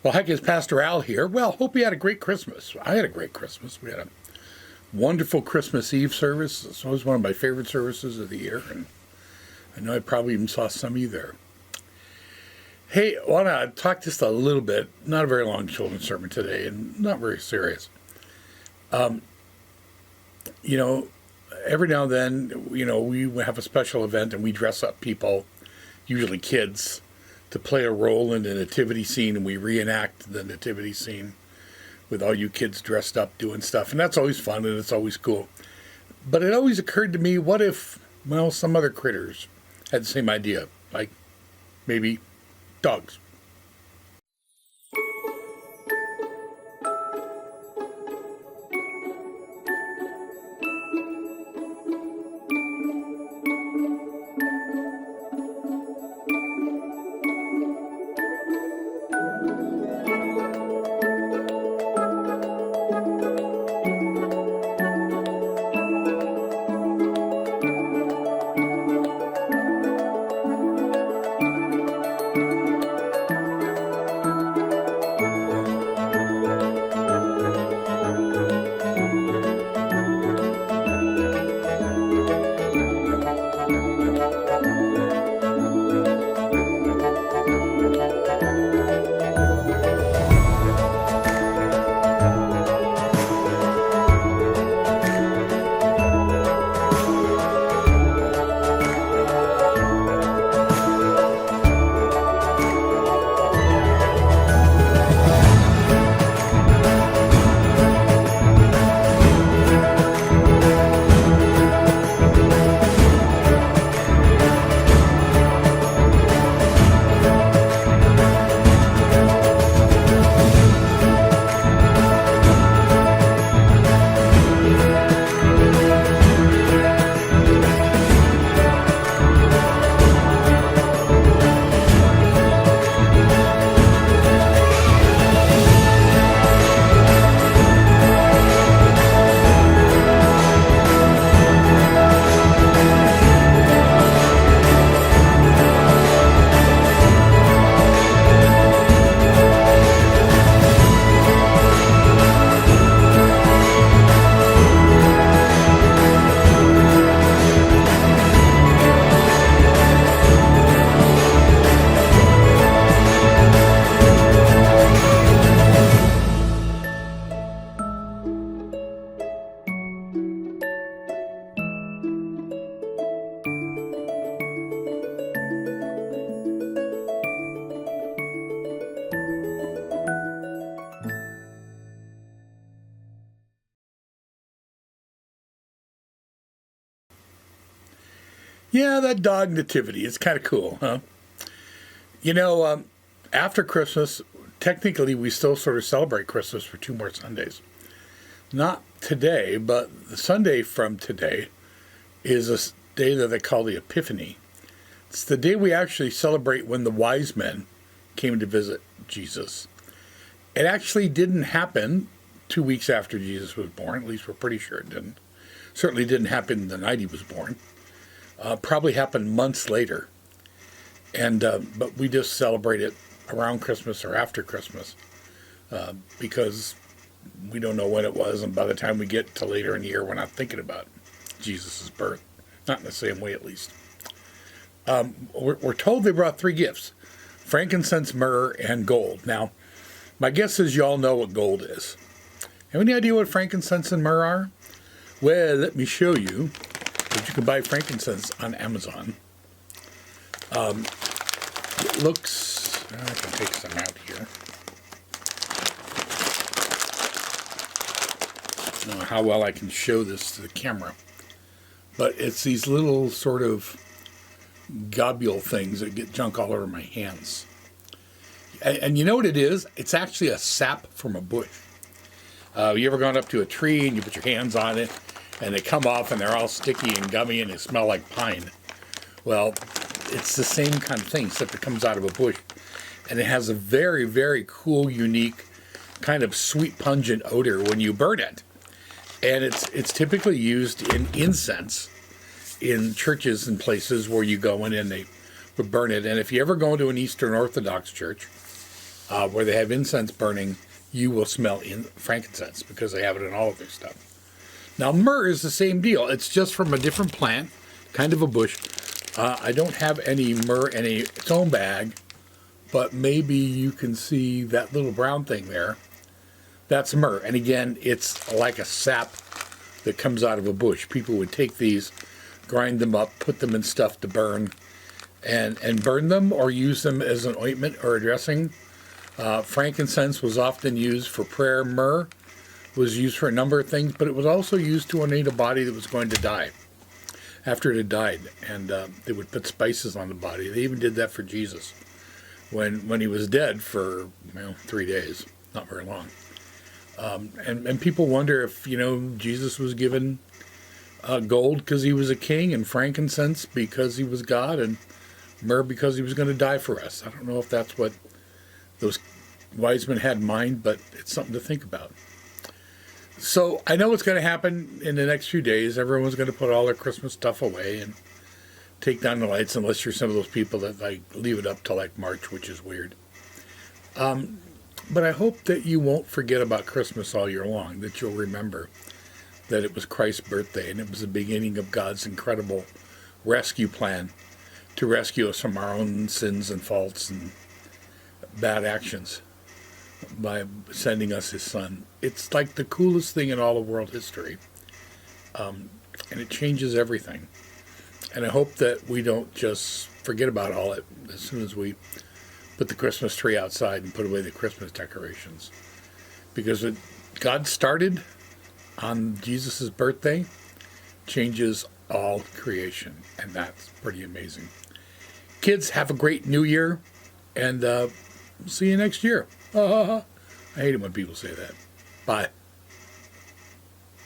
Well, heck, it's Pastor Al here. Well, hope you had a great Christmas. I had a great Christmas. We had a wonderful Christmas Eve service. It's always one of my favorite services of the year, and I know I probably even saw some of you there. Hey, I want to talk just a little bit, not a very long children's sermon today, and not very serious. Every now and then, we have a special event and we dress up people, usually kids, to play a role in the nativity scene, and we reenact the nativity scene with all you kids dressed up doing stuff. And that's always fun and it's always cool. But it always occurred to me, what if, some other critters had the same idea, like maybe dogs. Yeah, that dog nativity. It's kind of cool, huh? After Christmas, technically we still sort of celebrate Christmas for 2 more Sundays. Not today, but the Sunday from today is a day that they call the Epiphany. It's the day we actually celebrate when the wise men came to visit Jesus. It actually didn't happen 2 weeks after Jesus was born. At least we're pretty sure it didn't. Certainly didn't happen the night he was born. Probably happened months later. But we just celebrate it around Christmas or after Christmas because we don't know when it was, and by the time we get to later in the year, we're not thinking about Jesus' birth. Not in the same way, at least. We're told they brought 3 gifts: frankincense, myrrh, and gold. Now, my guess is you all know what gold is. Have any idea what frankincense and myrrh are? Well, let me show you. But you can buy frankincense on Amazon. It looks, I can take some out here. I don't know how well I can show this to the camera. But it's these little sort of globule things that get junk all over my hands. And you know what it is? It's actually a sap from a bush. You ever gone up to a tree and you put your hands on it and they come off and they're all sticky and gummy and they smell like pine? Well, it's the same kind of thing, except it comes out of a bush. And it has a very, very cool, unique, kind of sweet, pungent odor when you burn it. And it's typically used in incense in churches and places where you go in and they would burn it. And if you ever go to an Eastern Orthodox church, where they have incense burning, you will smell frankincense because they have it in all of their stuff. Now, myrrh is the same deal. It's just from a different plant, kind of a bush. I don't have any myrrh in its own bag, but maybe you can see that little brown thing there. That's myrrh. And again, it's like a sap that comes out of a bush. People would take these, grind them up, put them in stuff to burn, and burn them or use them as an ointment or a dressing. Frankincense was often used for prayer. Myrrh was used for a number of things, but it was also used to anoint a body that was going to die after it had died. And they would put spices on the body. They even did that for Jesus when he was dead for 3 days, not very long. And people wonder if, Jesus was given gold because he was a king, and frankincense because he was God, and myrrh because he was going to die for us. I don't know if that's what those wise men had in mind, but it's something to think about. So I know what's going to happen in the next few days. Everyone's going to put all their Christmas stuff away and take down the lights, unless you're some of those people that leave it up till March, which is weird. But I hope that you won't forget about Christmas all year long, that you'll remember that it was Christ's birthday and it was the beginning of God's incredible rescue plan to rescue us from our own sins and faults and bad actions by sending us his son. It's like the coolest thing in all of world history. And it changes everything. And I hope that we don't just forget about all it as soon as we put the Christmas tree outside and put away the Christmas decorations. Because what God started on Jesus' birthday changes all creation. And that's pretty amazing. Kids, have a great new year. And see you next year. I hate it when people say that. Bye.